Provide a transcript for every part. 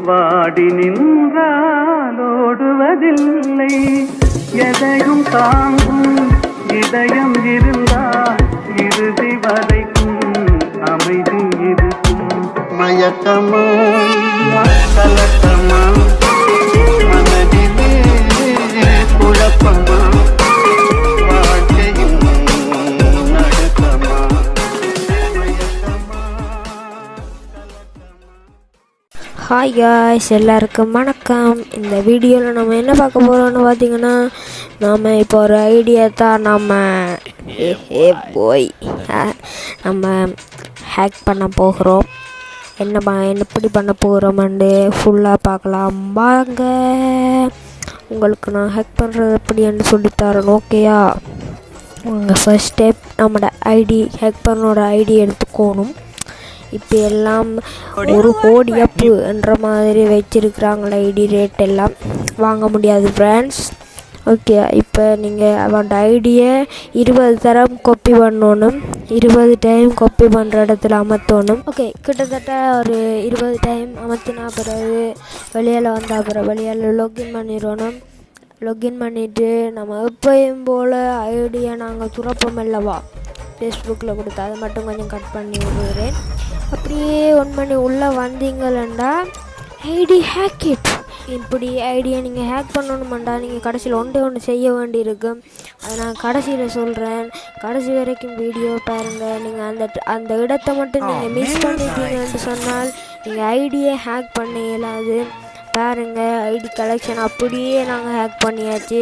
வாடி நின்றாலோடுவதில்லை, எதையும் தாங்கும் இதயம் இருந்தால் இறுதி வரைக்கும் அமைதி இருக்கும். மயக்கமா கலக்கமா மனதிலே குழப்பமா வாழ்க்கையும் நடுக்கமா மயக்கமா கலக்கமா. ஹாய் காய்ஸ், எல்லாருக்கும் வணக்கம். இந்த வீடியோவில் நம்ம என்ன பார்க்க போகிறோம்னு பார்த்தீங்கன்னா, நாம் இப்போ ஒரு ஐடியா தான் நம்ம ஹேக் பண்ண போகிறோம். எப்படி பண்ண போகிறோம்னு ஃபுல்லாக பார்க்கலாம் வாங்க. உங்களுக்கு நான் ஹேக் பண்ணுறது எப்படின்னு சொல்லித்தரேன், ஓகேயா? உங்கள் ஃபர்ஸ்ட் ஸ்டெப் நம்மளோட ஹேக் பண்ணோட ஐடி எடுத்துக்கணும். இப்போ எல்லாம் ஒரு கோடி என்ற மாதிரி வச்சுருக்குறாங்களே, ஐடி ரேட் எல்லாம் வாங்க முடியாது ஃப்ரெண்ட்ஸ். ஓகே, இப்போ நீங்கள் அவனோட ஐடியை 20 தரம் காப்பி பண்ணணும். 20 டைம் காப்பி பண்ணுற இடத்துல அமர்த்தணும். ஓகே, கிட்டத்தட்ட ஒரு 20 டைம் அமர்த்தினா பிறகு வெளியில் வந்தால் பிறகு வெளியில் லாகின் பண்ணிடணும். லாகின் பண்ணிவிட்டு நம்ம எப்பயும் போல் ஐடியை நாங்கள் துறப்போம் அல்லவா, ஃபேஸ்புக்கில் கொடுத்து அதை மட்டும் கொஞ்சம் கட் பண்ணி விடுகிறேன். அப்படியே 1 மணி உள்ளே வந்தீங்களா ஐடி ஹேக் இட். இப்படி ஐடியை நீங்கள் ஹேக் பண்ணணுமெண்டா நீங்கள் கடைசியில் ஒன்று செய்ய வேண்டியிருக்கு. அதை நான் கடைசியில் சொல்கிறேன். கடைசி வரைக்கும் வீடியோ பாருங்கள். நீங்கள் அந்த இடத்தை மட்டும் நீங்கள் மிஸ் பண்ணிட்டீங்கன்னு சொன்னால் நீங்கள் ஐடியை ஹேக் பண்ண இயலாது. பாருங்கள், ஐடி கலெக்ஷன் அப்படியே நாங்கள் ஹேக் பண்ணியாச்சு.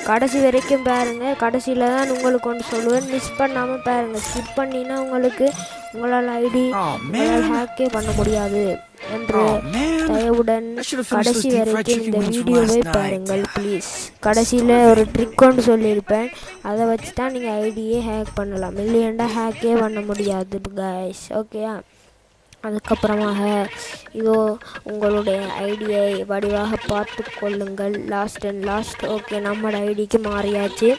கடைசி வரைக்கும் பாருங்கள். கடைசியில் தான் உங்களுக்கு ஒன்று சொல்லுவேன், மிஸ் பண்ணாமல் பாருங்கள். ஸ்கிப் பண்ணினா உங்களால் ஐடி ஹேக்கே பண்ண முடியாது என்று தயவுடன் கடைசி வரைக்கும் இந்த வீடியோவை பாருங்கள் ப்ளீஸ். கடைசியில் ஒரு ட்ரிக் ஒன்று சொல்லியிருப்பேன், அதை வச்சு தான் நீங்கள் ஐடியே ஹேக் பண்ணலாம். இல்லையண்டா ஹேக்கே பண்ண முடியாது கைஸ், ஓகேயா? அதுக்கப்புறமாக இதோ உங்களுடைய ஐடியை வடிவாக பார்த்து கொள்ளுங்கள். லாஸ்ட் ஓகே, நம்மளோட ஐடிக்கு மாறியாச்சு.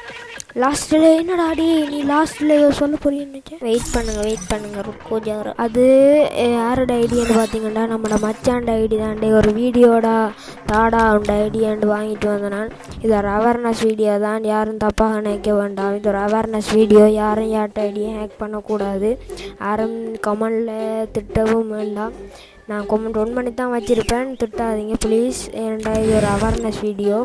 லாஸ்ட்டில் என்னடா அடி நீ லாஸ்ட்டில் சொல்ல போறீன்னு வெயிட் பண்ணுங்கள் ருக்கோஜார். அது யாரோட ஐடியான்னு பார்த்தீங்கன்னா நம்மளோட மச்சாண்ட ஐடி தாண்டே. ஒரு வீடியோடா தாடா உண்ட ஐடியாண்டு வாங்கிட்டு வந்தேன் நான். இது ஒரு அவேர்னஸ் வீடியோ தான், யாரும் தப்பாக நினைக்க வேண்டாம். இது ஒரு அவேர்னஸ் வீடியோ. யாரும் யார்கிட்ட ஐடியை ஹேக் பண்ணக்கூடாது. யாரும் கமெண்டில் திட்டவும் வேண்டாம். நான் கமெண்ட் 1 மணி தான் வச்சுருப்பேன், திட்டாதீங்க ப்ளீஸ். ஏன்டா இது ஒரு அவேர்னஸ் வீடியோ.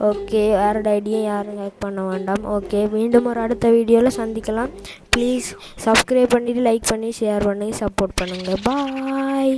ஓகே, யாரோட ஐடியை யாரும் ஹேக் பண்ண வேண்டாம். ஓகே, மீண்டும் ஒரு அடுத்த வீடியோவில் சந்திக்கலாம். ப்ளீஸ் சப்ஸ்கிரைப் பண்ணிவிட்டு லைக் பண்ணி ஷேர் பண்ணி சப்போர்ட் பண்ணுங்கள். பாய்.